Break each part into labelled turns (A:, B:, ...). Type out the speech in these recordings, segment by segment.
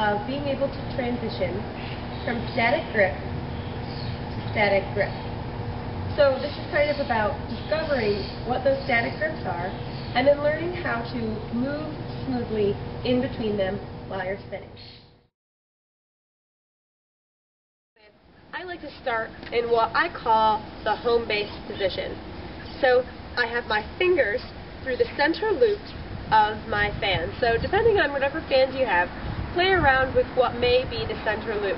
A: of being able to transition from static grip to static grip. So this is kind of about discovering what those static grips are and then learning how to move smoothly in between them while you're spinning. I like to start in what I call the home base position. So I have my fingers through the center loop of my fan. So depending on whatever fans you have, play around with what may be the center loop.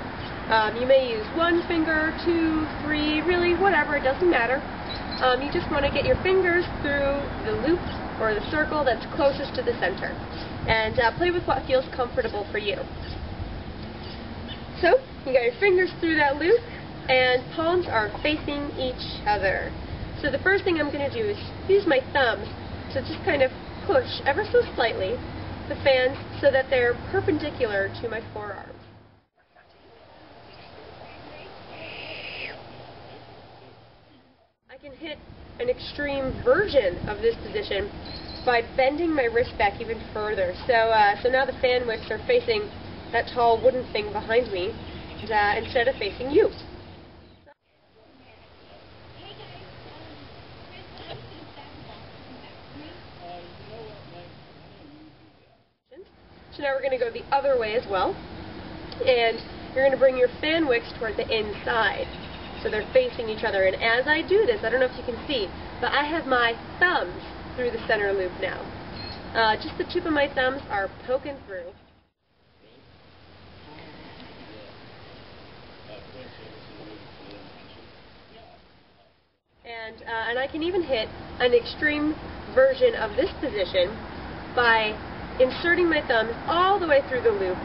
A: You may use one finger, two, three, really whatever, it doesn't matter. You just want to get your fingers through the loop or the circle that's closest to the center. And play with what feels comfortable for you. So, you got your fingers through that loop, and palms are facing each other. So the first thing I'm going to do is use my thumbs to just kind of push ever so slightly the fans so that they're perpendicular to my forearms. I can hit an extreme version of this position by bending my wrist back even further. So now the fan wicks are facing that tall wooden thing behind me instead of facing you. So now we're going to go the other way as well, and you're going to bring your fan wicks toward the inside, so they're facing each other. And as I do this, I don't know if you can see, but I have my thumbs through the center loop now. Just the tip of my thumbs are poking through. And I can even hit an extreme version of this position by inserting my thumbs all the way through the loop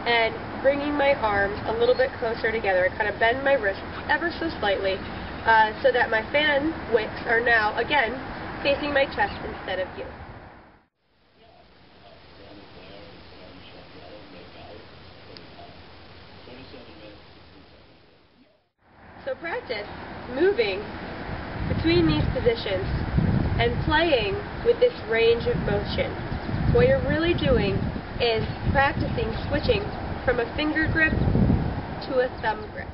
A: and bringing my arms a little bit closer together. I kind of bend my wrists ever so slightly so that my fan wicks are now, again, facing my chest instead of you. So practice moving between these positions and playing with this range of motion. What you're really doing is practicing switching from a finger grip to a thumb grip.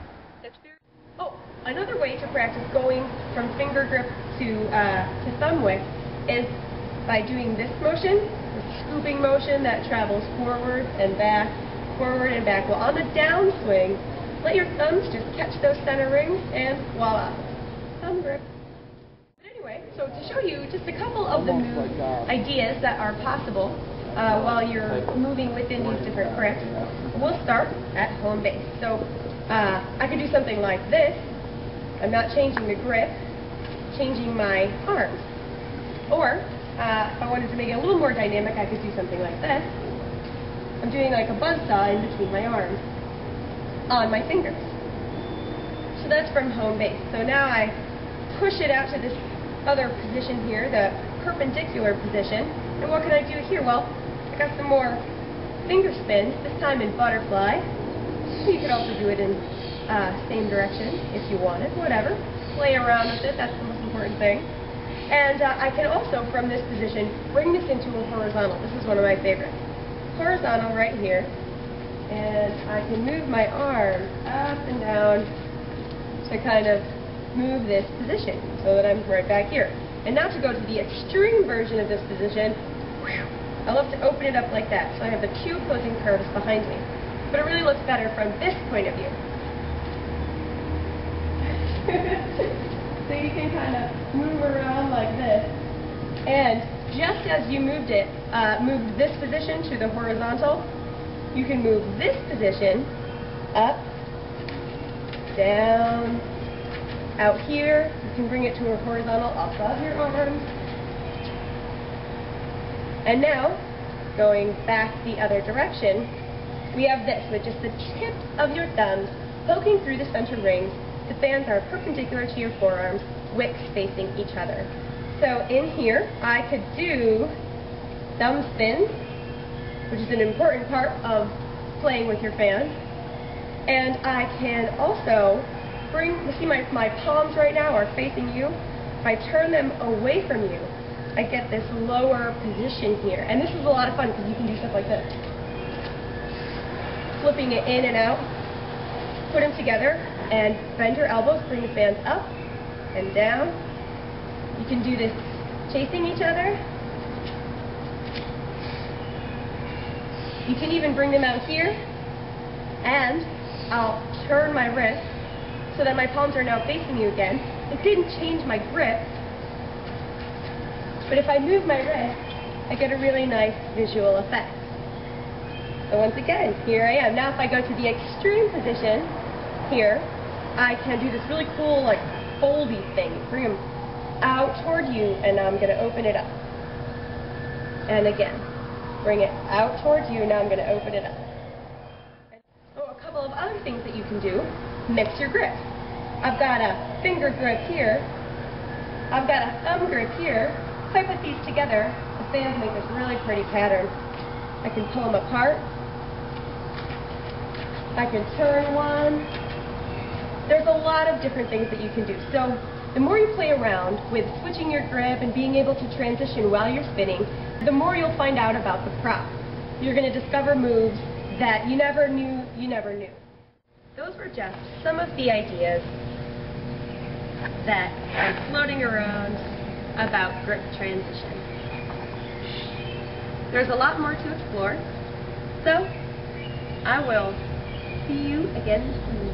A: Another way to practice going from finger grip to thumb wick is by doing this motion, the scooping motion that travels forward and back. Well, on the downswing, let your thumbs just catch those center rings and voila, thumb grip. But anyway, so to show you just a couple of the move ideas that are possible while you're moving within these different grips, we'll start at home base. So I could do something like this. I'm not changing the grip, changing my arms. Or if I wanted to make it a little more dynamic, I could do something like this. I'm doing like a buzzsaw in between my arms on my fingers. So that's from home base. So now I push it out to this other position here, the perpendicular position. And what can I do here? Well, I got some more finger spins, this time in butterfly. You could also do it in same direction if you wanted, whatever. Play around with it, that's the most important thing. And I can also, from this position, bring this into a horizontal. This is one of my favorites. Horizontal right here. And I can move my arms up and down to kind of move this position so that I'm right back here. And now to go to the extreme version of this position, I love to open it up like that. So I have the two opposing curves behind me. But it really looks better from this point of view. So you can kind of move around like this. And just as you moved this position to the horizontal, you can move this position up, down, out here. You can bring it to a horizontal off of your arms. And now, going back the other direction, we have this with just the tips of your thumbs poking through the center rings. The fans are perpendicular to your forearms, wicks facing each other. So in here, I could do thumb spins, which is an important part of playing with your fans. And I can also bring, you see my palms right now are facing you. If I turn them away from you, I get this lower position here. And this is a lot of fun because you can do stuff like this. flipping it in and out. Put them together and bend your elbows, bring the fans up and down. You can do this chasing each other. You can even bring them out here, and I'll turn my wrist so that my palms are now facing you again. It didn't change my grip, but if I move my wrist, I get a really nice visual effect. So once again, here I am. Now if I go to the extreme position, here, I can do this really cool, like, foldy thing. Bring them out toward you, and I'm going to open it up. And again, bring it out towards you, now I'm going to open it up. Oh, a couple of other things that you can do. Mix your grip. I've got a finger grip here. I've got a thumb grip here. If I put these together, the fans make this really pretty pattern. I can pull them apart. I can turn one. There's a lot of different things that you can do. So the more you play around with switching your grip and being able to transition while you're spinning, the more you'll find out about the prop. You're going to discover moves that you never knew you never knew. Those were just some of the ideas that are floating around about grip transition. There's a lot more to explore, so I will see you again soon.